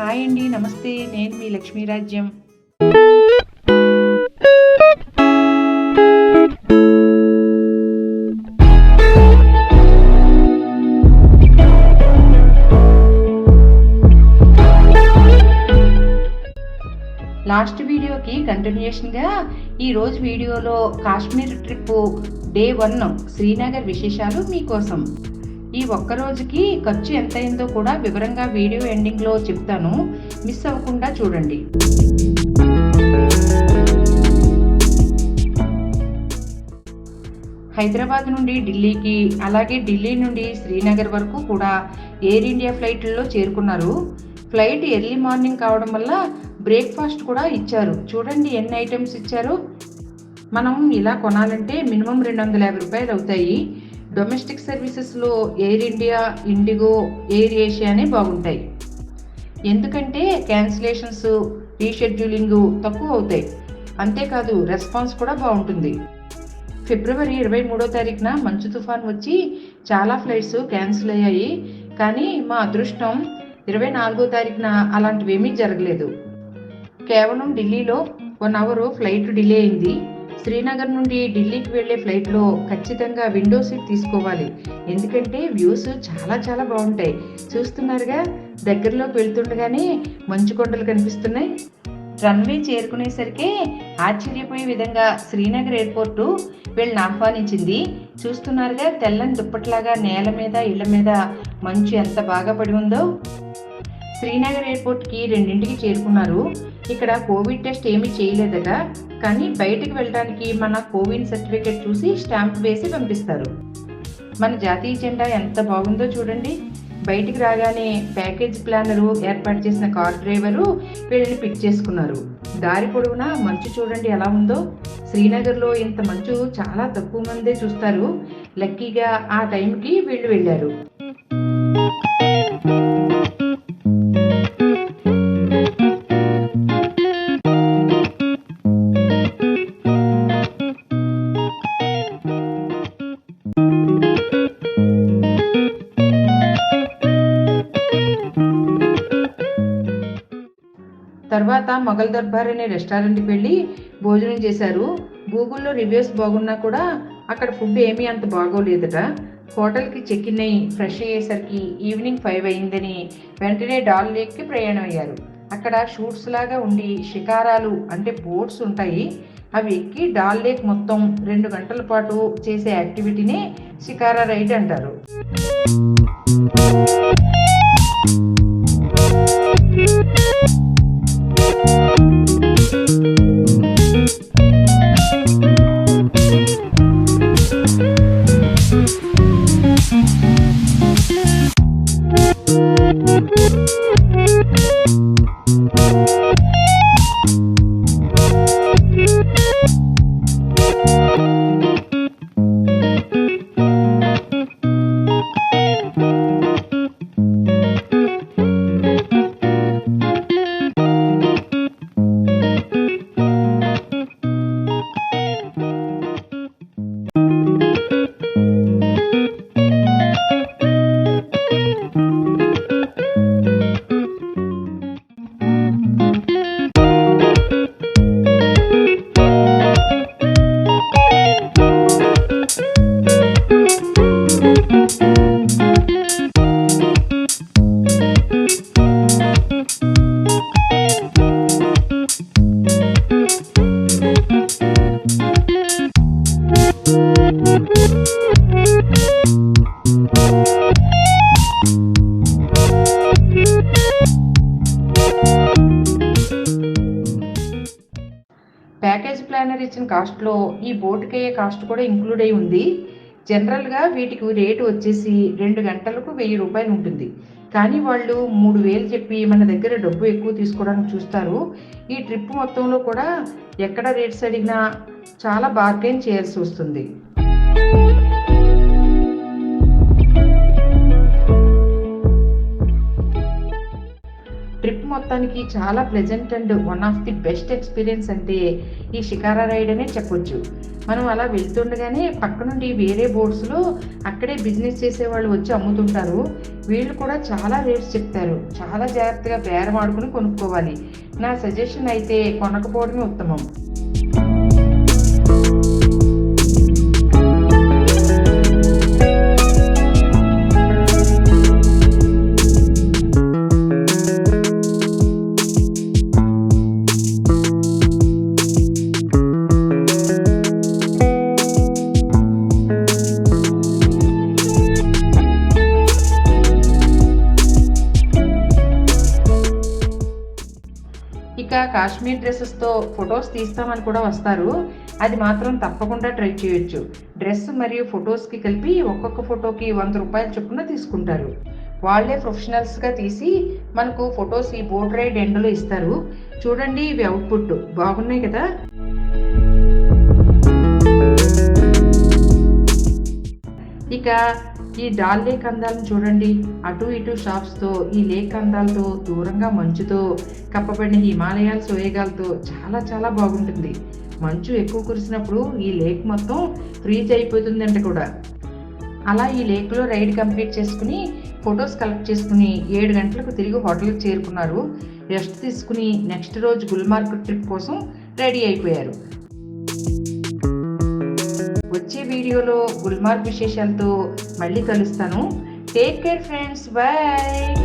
Hi అండి, నమస్తే. నేను మీ లక్ష్మీరాజ్యం. లాస్ట్ వీడియోకి కంటిన్యూషన్గా ఈరోజు వీడియోలో కాశ్మీర్ ట్రిప్ డే 1 శ్రీనగర్ విశేషాలు మీకోసం. ఈ ఒక్కరోజుకి ఖర్చు ఎంత అయిందో కూడా వివరంగా వీడియో ఎండింగ్లో చెప్తాను, మిస్ అవ్వకుండా చూడండి. హైదరాబాద్ నుండి ఢిల్లీకి, అలాగే ఢిల్లీ నుండి శ్రీనగర్ వరకు కూడా ఎయిర్ ఇండియా ఫ్లైట్లలో చేరుకున్నారు. ఫ్లైట్ ఎర్లీ మార్నింగ్ కావడం వల్ల బ్రేక్ఫాస్ట్ కూడా ఇచ్చారు. చూడండి ఎన్ని ఐటమ్స్ ఇచ్చారో. మనం ఇలా కొనాలంటే మినిమం 250 రూపాయలు అవుతాయి. డొమెస్టిక్ సర్వీసెస్లో ఎయిర్ ఇండియా, ఇండిగో, ఎయిర్ ఏషియానే బాగుంటాయి. ఎందుకంటే క్యాన్సిలేషన్స్, రీషెడ్యూలింగ్ తక్కువ అవుతాయి. అంతేకాదు రెస్పాన్స్ కూడా బాగుంటుంది. ఫిబ్రవరి 23వ తారీఖున మంచు తుఫాన్ వచ్చి చాలా ఫ్లైట్స్ క్యాన్సిల్ అయ్యాయి. కానీ మా అదృష్టం 24వ తారీఖున అలాంటివేమీ జరగలేదు. కేవలం ఢిల్లీలో 1 అవర్ ఫ్లైట్ డిలే అయింది. శ్రీనగర్ నుండి ఢిల్లీకి వెళ్ళే ఫ్లైట్లో ఖచ్చితంగా విండో సీట్ తీసుకోవాలి. ఎందుకంటే వ్యూస్ చాలా చాలా బాగుంటాయి. చూస్తున్నారుగా, దగ్గరలోకి వెళ్తుండగానే మంచు కొండలు కనిపిస్తున్నాయి. రన్వే చేరుకునేసరికి ఆశ్చర్యపోయే విధంగా శ్రీనగర్ ఎయిర్పోర్టు వీళ్ళని ఆహ్వానించింది. చూస్తున్నారుగా, తెల్లని దుప్పట్లాగా నేల మీద, ఇళ్ల మీద మంచు ఎంత బాగా పడి ఉందో. శ్రీనగర్ ఎయిర్పోర్ట్కి 2ంటికి చేరుకున్నారు. ఇక్కడ కోవిడ్ టెస్ట్ ఏమీ చేయలేదట, కానీ బయటకు వెళ్ళడానికి మన కోవిడ్ సర్టిఫికేట్ చూసి స్టాంప్ వేసి పంపిస్తారు. మన జాతీయ జెండా ఎంత బాగుందో చూడండి. బయటికి రాగానే ప్యాకేజ్ ప్లానరు ఏర్పాటు చేసిన కార్ డ్రైవరు వీళ్ళని పిక్ చేసుకున్నారు. దారి పొడవునా మంచు చూడండి ఎలా ఉందో. శ్రీనగర్లో ఇంత మంచు చాలా తక్కువ మందే చూస్తారు. లక్కీగా ఆ టైంకి వీళ్ళు వెళ్ళారు. తర్వాత మొఘల్ దర్బార్ అనే రెస్టారెంట్కి వెళ్ళి భోజనం చేశారు. గూగుల్లో రివ్యూస్ బాగున్నా కూడా అక్కడ ఫుడ్ ఏమీ అంత బాగోలేదట. హోటల్కి చెక్ ఇన్ అయ్యి ఫ్రెష్ అయ్యేసరికి ఈవినింగ్ 5 అయిందని వెంటనే డాల్ లేక్కి ప్రయాణం అయ్యారు. అక్కడ షూట్స్ లాగా ఉండి షికారాలు అంటే బోట్స్ ఉంటాయి. అవి ఎక్కి డాల్ లేక్ మొత్తం 2 గంటల పాటు చేసే యాక్టివిటీనే షికారా రైడ్ అంటారు. ప్యాకేజ్ ప్లానర్ ఇచ్చిన కాస్ట్లో ఈ బోట్కి అయ్యే కాస్ట్ కూడా ఇంక్లూడ్ అయి ఉంది. జనరల్గా వీటికి రేటు వచ్చేసి 2 గంటలకు 1000 రూపాయలు ఉంటుంది. కానీ వాళ్ళు 3000 చెప్పి మన దగ్గర డబ్బు ఎక్కువ తీసుకోవడానికి చూస్తారు. ఈ ట్రిప్ మొత్తంలో కూడా ఎక్కడ రేట్స్ అడిగినా చాలా బార్గెన్ చేయాల్సి వస్తుంది. ట్రిప్ మొత్తానికి చాలా pleasant and one of the best experience అంటే ఈ షికారా రైడ్ అనే చెప్పొచ్చు. మనం అలా వెళ్తుండగానే పక్క నుండి వేరే బోట్స్లో అక్కడే బిజినెస్ చేసేవాళ్ళు వచ్చి అమ్ముతుంటారు. వీళ్ళు కూడా చాలా రేట్స్ చెప్తారు. చాలా జాగ్రత్తగా బేరం ఆడుకుని కొనుక్కోవాలి. నా సజెషన్ అయితే కొనకపోవడమే ఉత్తమం. ఇక కాశ్మీర్ డ్రెస్సెస్తో ఫొటోస్ తీస్తామని కూడా వస్తారు. అది మాత్రం తప్పకుండా ట్రై చేయొచ్చు. డ్రెస్ మరియు ఫొటోస్కి కలిపి ఒక్కొక్క ఫోటోకి ₹100 చొప్పున తీసుకుంటారు. వాళ్ళే ప్రొఫెషనల్స్గా తీసి మనకు ఫొటోస్ ఈ బోట్ రైడ్ ఎండ్లో ఇస్తారు. చూడండి ఇవి అవుట్పుట్ బాగున్నాయి కదా. ఇక ఈ డాల్ లేక్ అందాలను చూడండి. అటు ఇటు షాప్స్తో, ఈ లేక్ అందాలతో, దూరంగా మంచుతో కప్పబడిన హిమాలయాల సోయగాలతో చాలా చాలా బాగుంటుంది. మంచు ఎక్కువ కురిసినప్పుడు ఈ లేక్ మొత్తం ఫ్రీజ్ అయిపోతుందంట కూడా. అలా ఈ లేక్లో రైడ్ కంప్లీట్ చేసుకుని ఫొటోస్ కలెక్ట్ చేసుకుని 7 గంటలకు తిరిగి హోటల్కి చేరుకున్నారు. రెస్ట్ తీసుకుని నెక్స్ట్ రోజు గుల్మార్గ్ ట్రిప్ కోసం రెడీ అయిపోయారు. వచ్చే వీడియోలో గుల్మార్గ్ విశేషాలతో మళ్ళీ కలుస్తాను. Take care friends, bye.